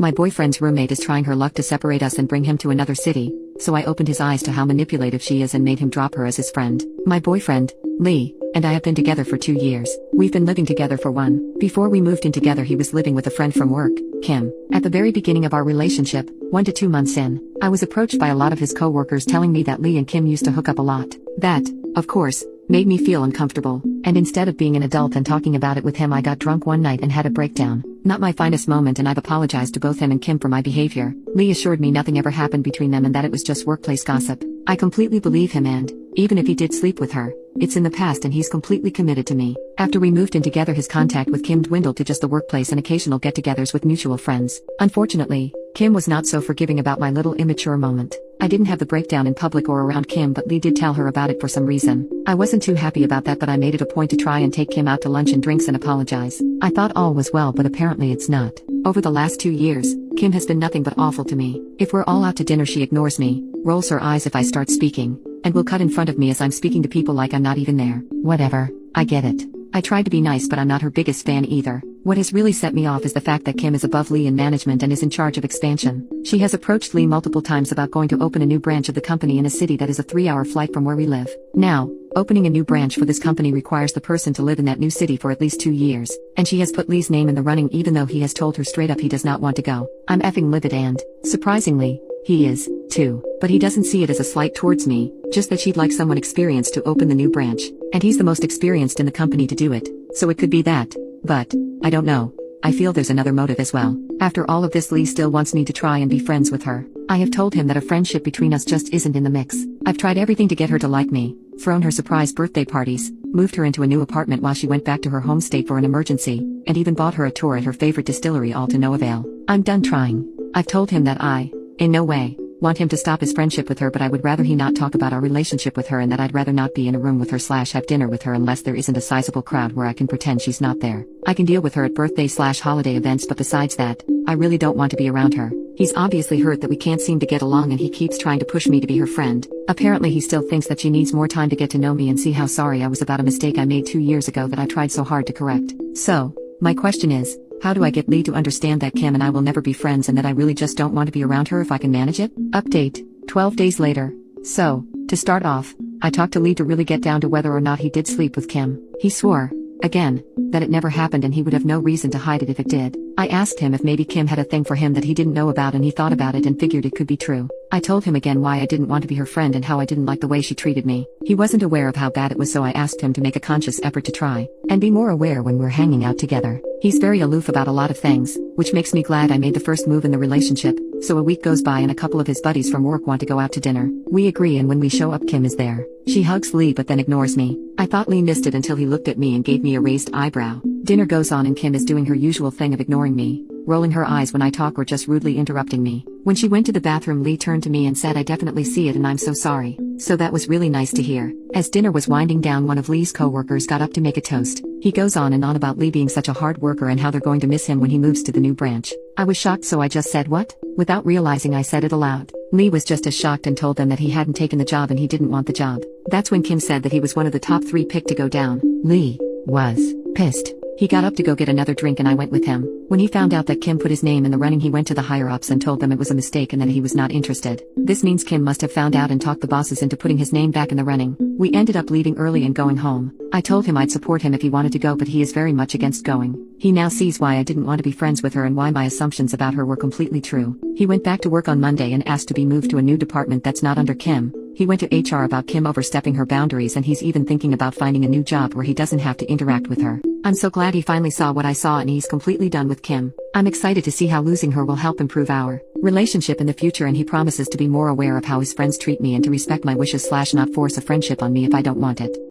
My boyfriend's roommate is trying her luck to separate us and bring him to another city, so I opened his eyes to how manipulative she is and made him drop her as his friend. My boyfriend, Lee, and I have been together for 2 years. We've been living together for 1. Before we moved in together, he was living with a friend from work, Kim. At the very beginning of our relationship, 1 to 2 months in, I was approached by a lot of his co-workers telling me that Lee and Kim used to hook up a lot. That, of course, made me feel uncomfortable, and instead of being an adult and talking about it with him, I got drunk one night and had a breakdown. Not my finest moment, and I've apologized to both him and Kim for my behavior. Lee assured me nothing ever happened between them and that it was just workplace gossip. I completely believe him, and even if he did sleep with her, it's in the past and he's completely committed to me. After we moved in together, his contact with Kim dwindled to just the workplace and occasional get-togethers with mutual friends. Unfortunately, Kim was not so forgiving about my little immature moment. I didn't have the breakdown in public or around Kim, but Lee did tell her about it for some reason. I wasn't too happy about that, but I made it a point to try and take Kim out to lunch and drinks and apologize. I thought all was well, but apparently it's not. Over the last 2 years, Kim has been nothing but awful to me. If we're all out to dinner, she ignores me, rolls her eyes if I start speaking, and will cut in front of me as I'm speaking to people like I'm not even there. Whatever, I get it. I tried to be nice, but I'm not her biggest fan either. What has really set me off is the fact that Kim is above Lee in management and is in charge of expansion. She has approached Lee multiple times about going to open a new branch of the company in a city that is a 3-hour flight from where we live. Now, opening a new branch for this company requires the person to live in that new city for at least 2 years, and she has put Lee's name in the running even though he has told her straight up he does not want to go. I'm effing livid, and, surprisingly, he is, too. But he doesn't see it as a slight towards me, just that she'd like someone experienced to open the new branch, and he's the most experienced in the company to do it, so it could be that. But, I don't know. I feel there's another motive as well. After all of this, Lee still wants me to try and be friends with her. I have told him that a friendship between us just isn't in the mix. I've tried everything to get her to like me, thrown her surprise birthday parties, moved her into a new apartment while she went back to her home state for an emergency, and even bought her a tour at her favorite distillery, all to no avail. I'm done trying. I've told him that I, in no way, want him to stop his friendship with her, but I would rather he not talk about our relationship with her, and that I'd rather not be in a room with her / have dinner with her unless there isn't a sizable crowd where I can pretend she's not there. I can deal with her at birthday / holiday events, but besides that, I really don't want to be around her. He's obviously hurt that we can't seem to get along, and he keeps trying to push me to be her friend. Apparently he still thinks that she needs more time to get to know me and see how sorry I was about a mistake I made 2 years ago that I tried so hard to correct. So, my question is, how do I get Lee to understand that Kim and I will never be friends and that I really just don't want to be around her if I can manage it? Update, 12 days later. So, to start off, I talked to Lee to really get down to whether or not he did sleep with Kim. He swore, again, that it never happened and he would have no reason to hide it if it did. I asked him if maybe Kim had a thing for him that he didn't know about, and he thought about it and figured it could be true. I told him again why I didn't want to be her friend and how I didn't like the way she treated me. He wasn't aware of how bad it was, so I asked him to make a conscious effort to try and be more aware when we're hanging out together. He's very aloof about a lot of things, which makes me glad I made the first move in the relationship. So a week goes by and a couple of his buddies from work want to go out to dinner. We agree, and when we show up, Kim is there. She hugs Lee but then ignores me. I thought Lee missed it until he looked at me and gave me a raised eyebrow. Dinner goes on and Kim is doing her usual thing of ignoring me, rolling her eyes when I talk or just rudely interrupting me. When she went to the bathroom, Lee turned to me and said, "I definitely see it and I'm so sorry." So that was really nice to hear. As dinner was winding down, one of Lee's co-workers got up to make a toast. He goes on and on about Lee being such a hard worker and how they're going to miss him when he moves to the new branch. I was shocked, so I just said, "What?" Without realizing I said it aloud. Lee was just as shocked and told them that he hadn't taken the job and he didn't want the job. That's when Kim said that he was one of the top 3 picked to go down. Lee was pissed. He got up to go get another drink and I went with him. When he found out that Kim put his name in the running, he went to the higher-ups and told them it was a mistake and that he was not interested. This means Kim must have found out and talked the bosses into putting his name back in the running. We ended up leaving early and going home. I told him I'd support him if he wanted to go, but he is very much against going. He now sees why I didn't want to be friends with her and why my assumptions about her were completely true. He went back to work on Monday and asked to be moved to a new department that's not under Kim. He went to HR about Kim overstepping her boundaries, and he's even thinking about finding a new job where he doesn't have to interact with her. I'm so glad he finally saw what I saw and he's completely done with Kim. I'm excited to see how losing her will help improve our relationship in the future, and he promises to be more aware of how his friends treat me and to respect my wishes / not force a friendship on me if I don't want it.